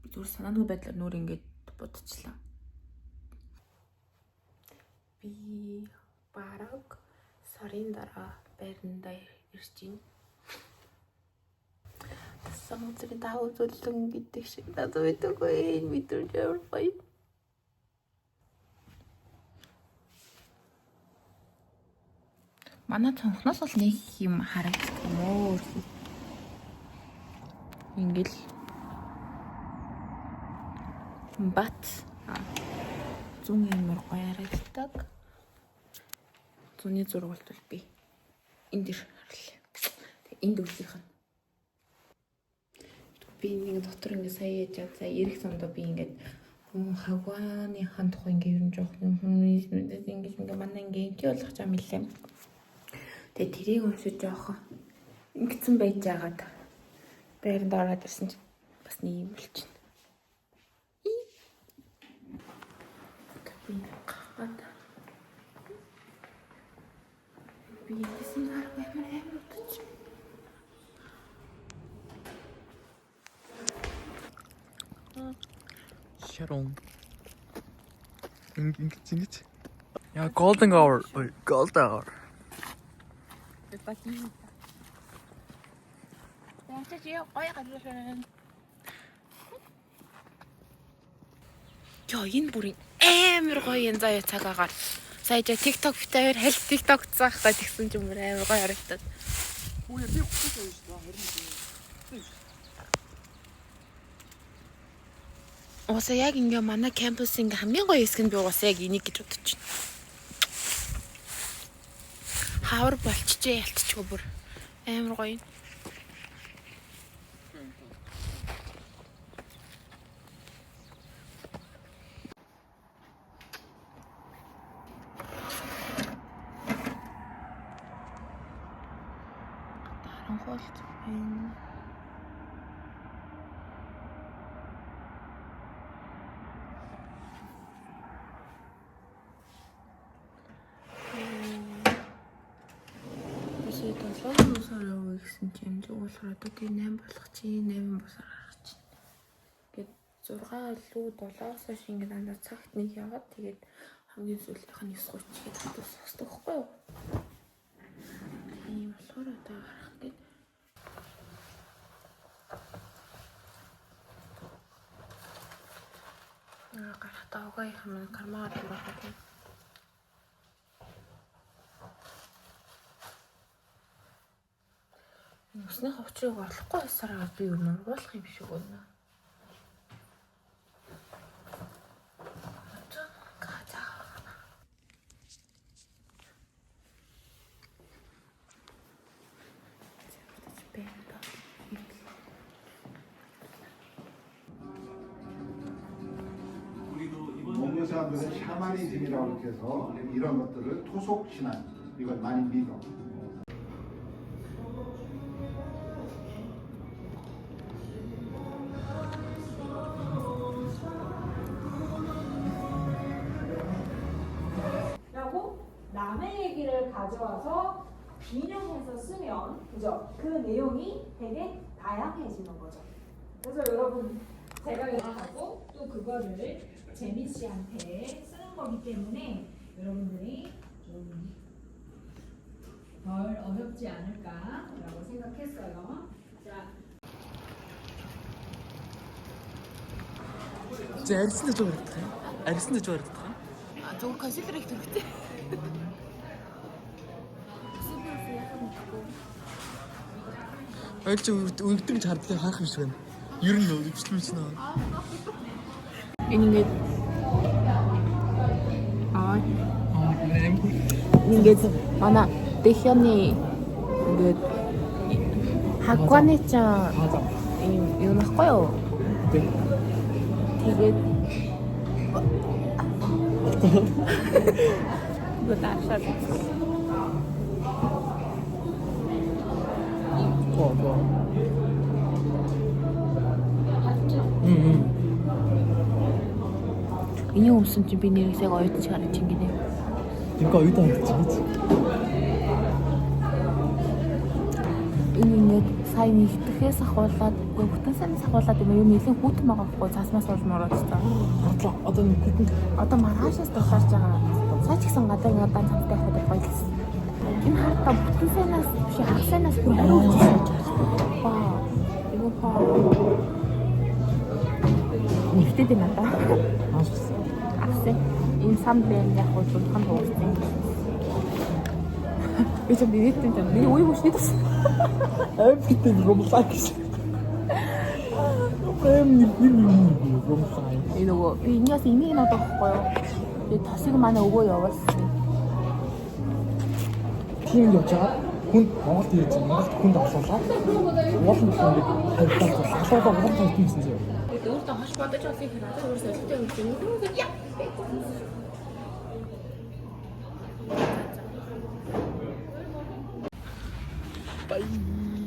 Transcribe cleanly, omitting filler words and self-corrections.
Би зүгээр санаандгүй байдлаар нөр ингээд бодчихлаа. Би бараг сарын дараа байранда ирж байна. Самудрын давуу зөвлөн гэдэг шиг надад мэдээгүй мэдэрч явах. Манай цонхноос бол нэг юм харагдах юм уу? Ингээл бат зүүн ямар гоё харагддаг. Зүүнний зураг бол би энд дэр харлаа. Тэг энд үлдэх нь. Би нэг дотор ингээ сая яжаад сая эрэх замдаа би ингээд хавгааны хан тухай ингээ ер нь жоох ингээ манай ингээ инки болгох юм илээ. Тэгээ тэрийг уншиж жоох ингэсэн байж байгаад байранд ороод ирсэн чинь бас нэг юм болчихно. Би яасан харах амар утгач. Шарон. Ингэж. Яа, golden hour. Golden hour. Бэтгий. Яач яа гоё гадлаа. Яа, энэ бүрийн амар гоё энэ заяа цагаагаар. Сая TikTok битээр хэл TikTok заах та тэгсэн ч юм амар гоё харагдаад. Үгүй би хөтөж байж та харин. Ууса яг ингээ манай кампус ингээ хамгийн гоё хэсэг нь би ууса яг энийг гэж бодож байна. Хавар болчихжээ ялцчихгүй бүр амар гоё. Хоолт байна. Тэсээ 7 сар яваа гэсэн чинь зөвлөхөр одоо тий 8 болох чинь 8 босоор гарах чинь. Ингээд 6 лүү 7-оос хойш ингээд андаа цагт нэг яваад тэгээд хамгийн сүүлийнх нь 9:30 гээд хатуус хөстөг байхгүй юу? Тийм болохоор одоо гарах гээд гарахтаа угаа юм кармаар багт. Усны хавчрыг орлохгүй байсараа би юу нургуулах юм шиг байна. 몽골 사람들은 샤머니즘이라고 이렇게 해서 이런 것들을 토속 신앙 이걸 많이 믿어. 남의 얘기를 가져와서 비명해서 쓰면 그죠? 그 내용이 되게 다양해지는 거죠. 그래서 여러분 제가 연락하고 또 그거를 재민 씨한테 쓰는 거기 때문에 여러분들이 좀 덜 어렵지 않을까라고 생각했어요. 자. Арьсанд ч өрөвдөх юм. Арьсанд ч өрөвдөх юм. 저거 컨실러를 들었대. Ойлч өвдөн гэж харах юм шиг байна. Ер нь өвчлөж нөө. Ингээд ингээд манай дэхёны ингээд 학과내자 юм нахгүй юу? Тэгээд 이거 나ሻል 인형 없으면 좀 비닐이 새가 어였지 않을 챙기네요. 이거 어디다 놨지? 이거 сайн нэгдэхээс ахуулаад бүтэн сайнаас ахуулаад юм нэлийн хүүтэн байгаа хгүй цаасмаас болж мороод цаа. Одоо нэг бүтэн Одоо маргаашаас дулаарч байгаа. Сая ч гэсэн гадаа цамтай хадад гоёлс. Энэ хартаа бүтэн сайнаас биш хагас сайнаас бүр хариу өгч. Баа. Юу па. Нэгтэд энэ надаа. Ахсан. Энэ сам бэн яг хөө зүгхан хуурсан. Эцэг биетэй юм. Би үе хүчний тас. everything romsai. Romsai. Энэ нөгөө би энэс энийг надад авахгүй юу? Би тасыг манай өвөө явуулсан. Тийм явж байгаа. Хүн Монголд ирж Монголд хүнд асуулаа. Уулын хүмүүс тавьлаа. Асуулаа Монгол тавьсан зөө. Өөртөө хош бодож олох юм надад өөр солиотой юм чинь. Нүгэл яа. Bye.